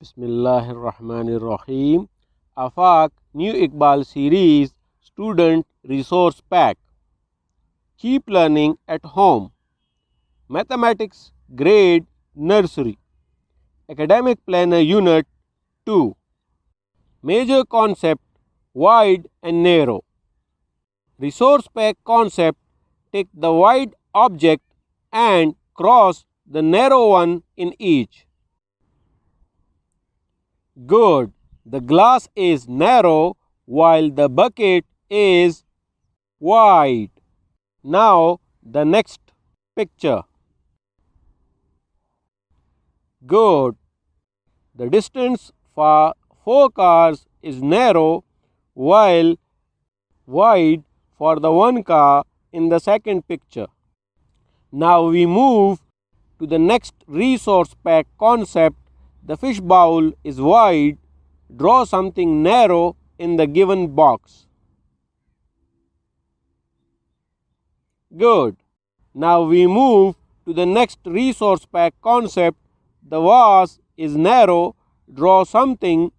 Bismillahirrahmanirrahim. AFAQ New Iqbal Series Student Resource Pack. Keep learning at home. Mathematics Grade Nursery. Academic Planner Unit 2. Major concept wide and narrow. Resource pack concept: take the wide object and cross the narrow one in each. Good. The glass is narrow while the bucket is wide. Now the next picture. Good. The distance for 4 cars is narrow while wide for the one car in the second picture. Now we move to the next resource pack concept. The fish bowl is wide. Draw something narrow in the given box. Good. Now we move to the next resource pack concept. The vase is narrow. Draw something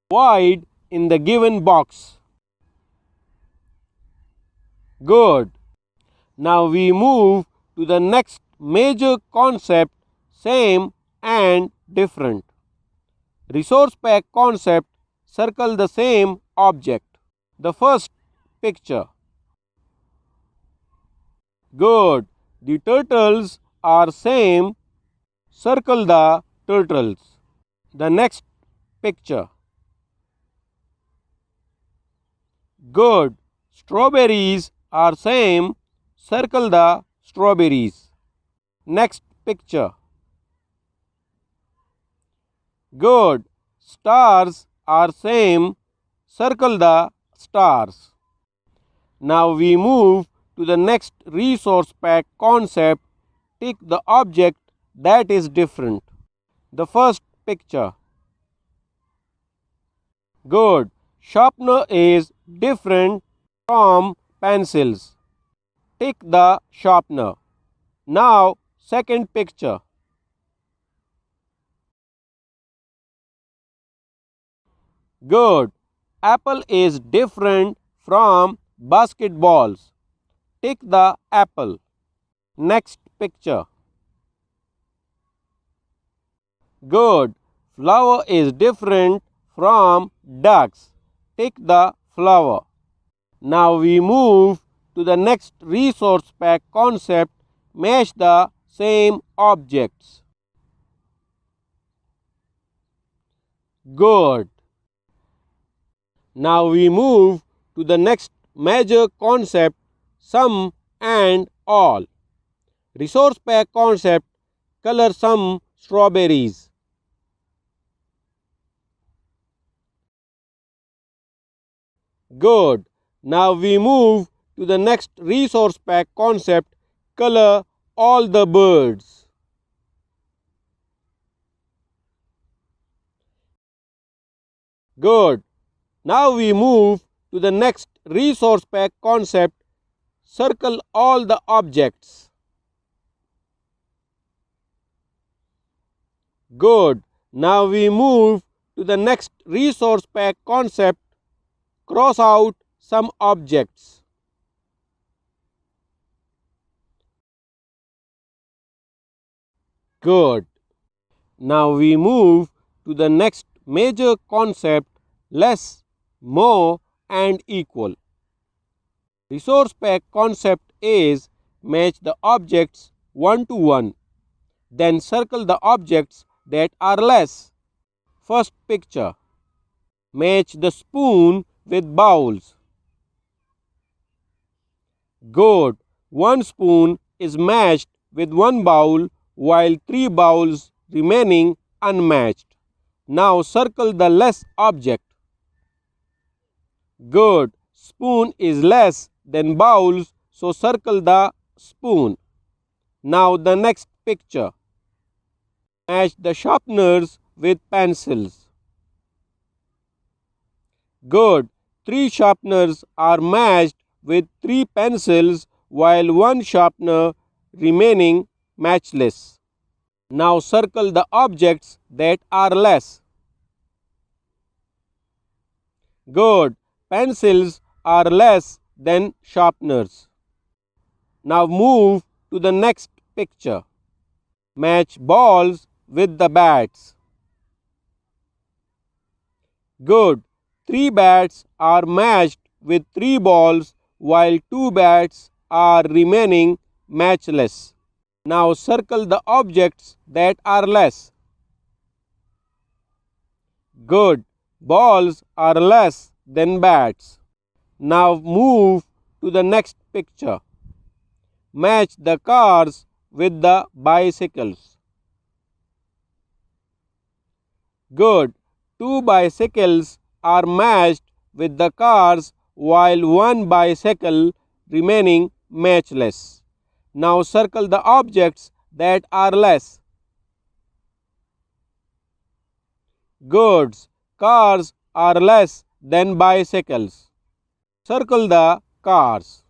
wide in the given box. Good. Now we move to the next major concept, same and different. Resource pack concept: circle the same object. The first picture. Good. The turtles are same. Circle the turtles. The next picture. Good. Strawberries are same. Circle the strawberries. Next picture. Good. Stars are same. Circle the stars. Now we move to the next resource pack concept. Tick the object that is different. The first picture. Good. Sharpener is different from pencils. Tick the sharpener. Now second picture. Good. Apple is different from basketballs. Tick the apple. Next picture. Good. Flower is different from ducks. Tick the flower. Now we move to the next resource pack concept. Match the same objects. Good. Now we move to the next major concept, sum and all. Resource pack concept: color some strawberries. Good. Now we move to the next resource pack concept, color all the birds. Good. Now we move to the next resource pack concept, circle all the objects. Good. Now we move to the next resource pack concept, cross out some objects. Good. Now we move to the next major concept, less, more and equal. Resource pack concept is match the objects 1 to 1. Then circle the objects that are less. First picture. Match the spoon with bowls. Good. One spoon is matched with one bowl while 3 bowls remaining unmatched. Now circle the less object. Good. Spoon is less than bowls, so circle the spoon. Now the next picture. Match the sharpeners with pencils. Good. 3 sharpeners are matched with 3 pencils while 1 sharpener remaining matchless. Now circle the objects that are less. Good. Pencils are less than sharpeners. Now move to the next picture. Match balls with the bats. Good. 3 bats are matched with 3 balls while 2 bats are remaining matchless. Now circle the objects that are less. Good. Balls are less than bats. Now move to the next picture. Match the cars with the bicycles. Good. 2 bicycles are matched with the cars while 1 bicycle remaining matchless. Now circle the objects that are less. Goods. Cars are less than bicycles. Circle the cars.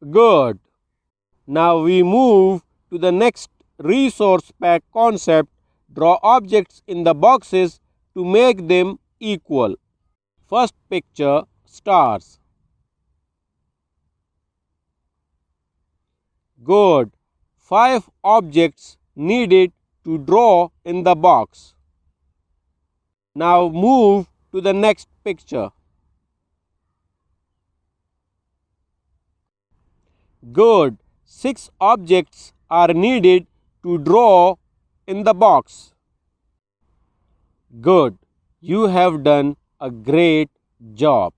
Good. Now we move to the next resource pack concept. Draw objects in the boxes to make them equal. First picture, stars. Good. 5 objects needed to draw in the box. Now move to the next picture. Good. 6 objects are needed to draw in the box. Good. You have done a great job.